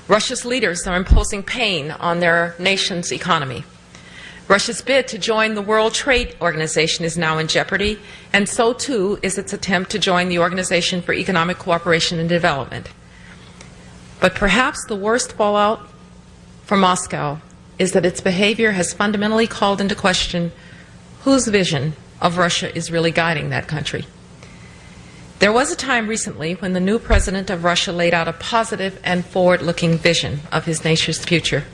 Russia's leaders are imposing pain on their nation's economy. Russia's bid to join the World Trade Organization is now in jeopardy, and so too is its attempt to join the Organization for Economic Cooperation and Development. But perhaps the worst fallout for Moscow is that its behavior has fundamentally called into question whose vision of Russia is really guiding that country. There was a time recently when the new president of Russia laid out a positive and forward-looking vision of his nation's future.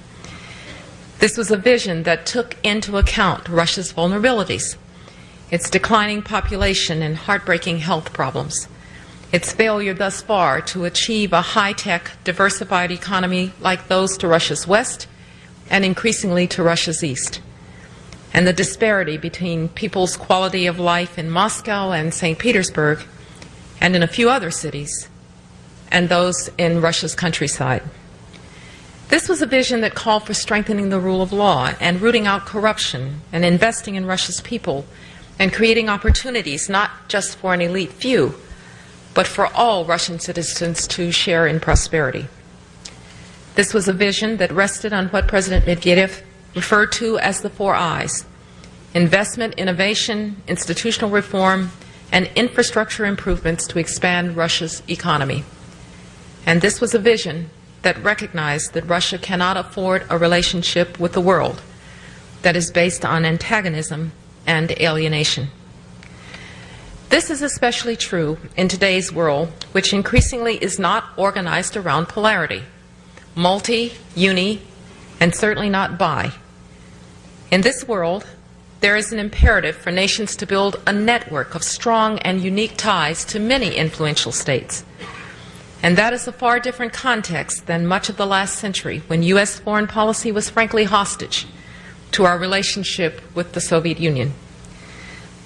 This was a vision that took into account Russia's vulnerabilities, its declining population and heartbreaking health problems, its failure thus far to achieve a high-tech, diversified economy like those to Russia's west and increasingly to Russia's east, and the disparity between people's quality of life in Moscow and St. Petersburg and in a few other cities, and those in Russia's countryside. This was a vision that called for strengthening the rule of law and rooting out corruption and investing in Russia's people and creating opportunities not just for an elite few, but for all Russian citizens to share in prosperity. This was a vision that rested on what President Medvedev referred to as the 4 I's: investment, innovation, institutional reform, and infrastructure improvements to expand Russia's economy. And this was a vision that recognized that Russia cannot afford a relationship with the world that is based on antagonism and alienation. This is especially true in today's world, which increasingly is not organized around polarity, multi, uni, and certainly not bi. In this world, there is an imperative for nations to build a network of strong and unique ties to many influential states. And that is a far different context than much of the last century, when U.S. foreign policy was frankly hostage to our relationship with the Soviet Union.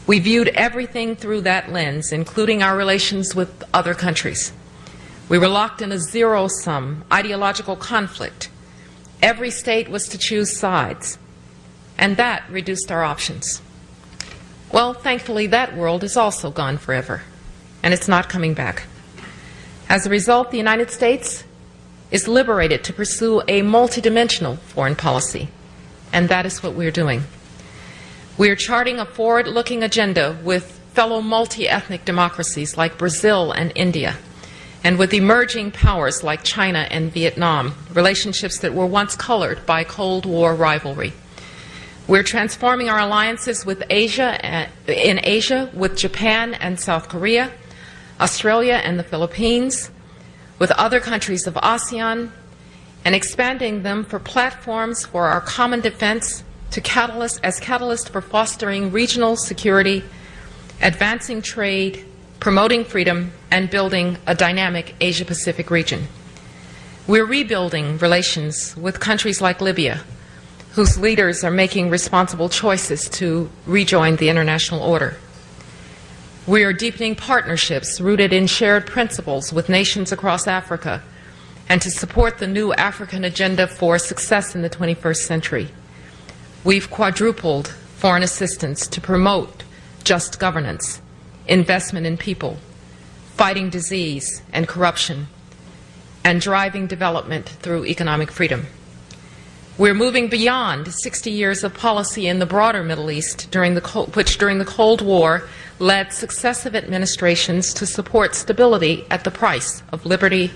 We viewed everything through that lens, including our relations with other countries. We were locked in a zero-sum ideological conflict. Every state was to choose sides, and that reduced our options. Well, thankfully, that world is also gone forever, and it's not coming back. As a result, the United States is liberated to pursue a multidimensional foreign policy, and that is what we're doing. We are charting a forward-looking agenda with fellow multi-ethnic democracies like Brazil and India, and with emerging powers like China and Vietnam, relationships that were once colored by Cold War rivalry. We're transforming our alliances with in Asia with Japan and South Korea, Australia and the Philippines, with other countries of ASEAN, and expanding them for platforms for our common defense as catalysts for fostering regional security, advancing trade, promoting freedom, and building a dynamic Asia-Pacific region. We're rebuilding relations with countries like Libya, whose leaders are making responsible choices to rejoin the international order. We are deepening partnerships rooted in shared principles with nations across Africa and to support the new African agenda for success in the 21st century. We've quadrupled foreign assistance to promote just governance, investment in people, fighting disease and corruption, and driving development through economic freedom. We're moving beyond 60 years of policy in the broader Middle East, which during the Cold War led successive administrations to support stability at the price of liberty,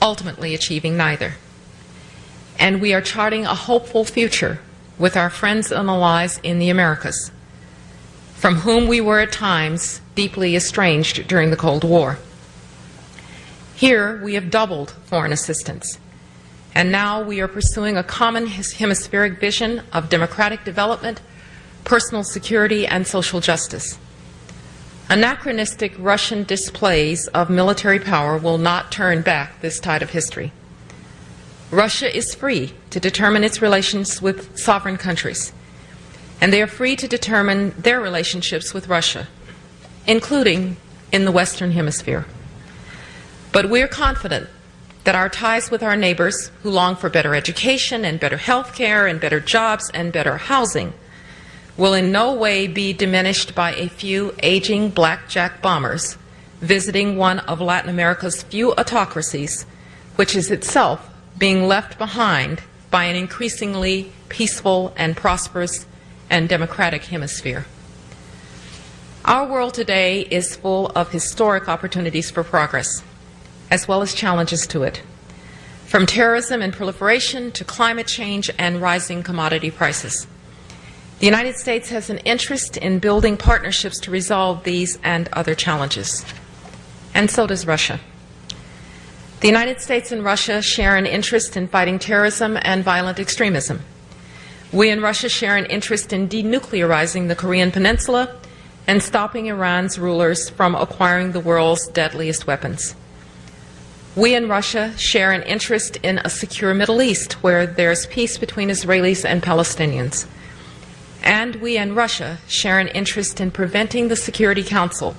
ultimately achieving neither. And we are charting a hopeful future with our friends and allies in the Americas, from whom we were at times deeply estranged during the Cold War. Here we have doubled foreign assistance, and now we are pursuing a common hemispheric vision of democratic development, personal security, and social justice. Anachronistic Russian displays of military power will not turn back this tide of history. Russia is free to determine its relations with sovereign countries, and they are free to determine their relationships with Russia, including in the Western Hemisphere. But we are confident that our ties with our neighbors who long for better education and better health care and better jobs and better housing will in no way be diminished by a few aging blackjack bombers visiting one of Latin America's few autocracies, which is itself being left behind by an increasingly peaceful and prosperous and democratic hemisphere. Our world today is full of historic opportunities for progress, as well as challenges to it, from terrorism and proliferation to climate change and rising commodity prices. The United States has an interest in building partnerships to resolve these and other challenges, and so does Russia. The United States and Russia share an interest in fighting terrorism and violent extremism. We and Russia share an interest in denuclearizing the Korean Peninsula and stopping Iran's rulers from acquiring the world's deadliest weapons. We and Russia share an interest in a secure Middle East where there's peace between Israelis and Palestinians. And we and Russia share an interest in preventing the Security Council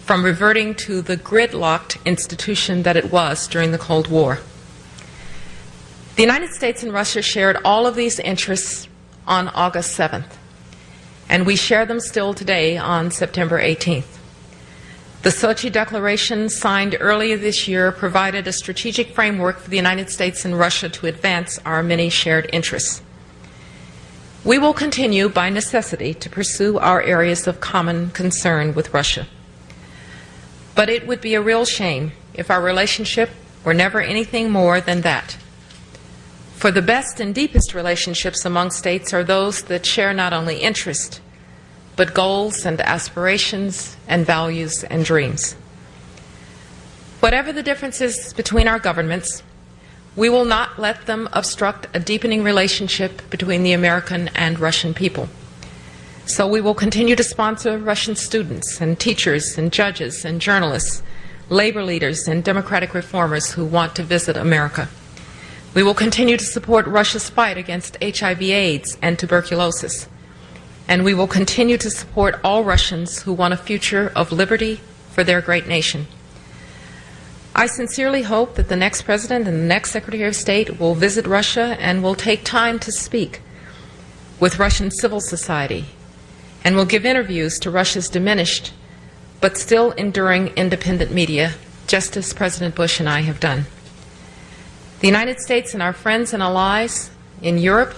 from reverting to the gridlocked institution that it was during the Cold War. The United States and Russia shared all of these interests on August 7th, and we share them still today on September 18th. The Sochi Declaration, signed earlier this year, provided a strategic framework for the United States and Russia to advance our many shared interests. We will continue, by necessity, to pursue our areas of common concern with Russia. But it would be a real shame if our relationship were never anything more than that. For the best and deepest relationships among states are those that share not only interest, but goals and aspirations and values and dreams. Whatever the differences between our governments, we will not let them obstruct a deepening relationship between the American and Russian people. So we will continue to sponsor Russian students and teachers and judges and journalists, labor leaders and democratic reformers who want to visit America. We will continue to support Russia's fight against HIV/AIDS and tuberculosis. And we will continue to support all Russians who want a future of liberty for their great nation. I sincerely hope that the next President and the next Secretary of State will visit Russia and will take time to speak with Russian civil society and will give interviews to Russia's diminished but still enduring independent media, just as President Bush and I have done. The United States and our friends and allies in Europe,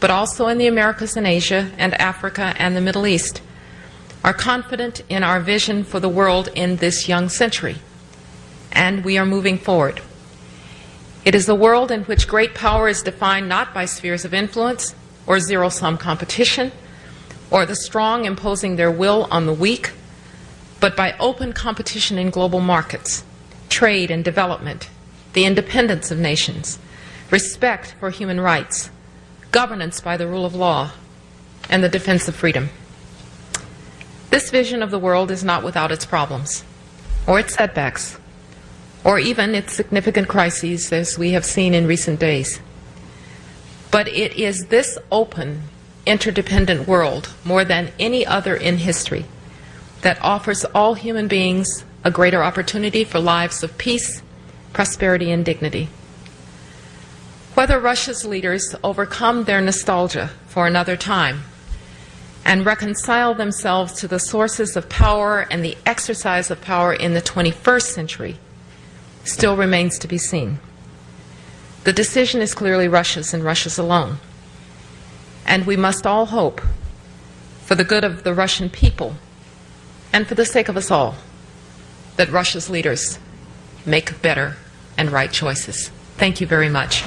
but also in the Americas and Asia and Africa and the Middle East, are confident in our vision for the world in this young century. And we are moving forward. It is a world in which great power is defined not by spheres of influence or zero-sum competition or the strong imposing their will on the weak, but by open competition in global markets, trade and development, the independence of nations, respect for human rights, governance by the rule of law, and the defense of freedom. This vision of the world is not without its problems, or its setbacks, or even its significant crises, as we have seen in recent days. But it is this open, interdependent world, more than any other in history, that offers all human beings a greater opportunity for lives of peace, prosperity, and dignity. Whether Russia's leaders overcome their nostalgia for another time and reconcile themselves to the sources of power and the exercise of power in the 21st century still remains to be seen. The decision is clearly Russia's and Russia's alone. And we must all hope, for the good of the Russian people and for the sake of us all, that Russia's leaders make better and right choices. Thank you very much.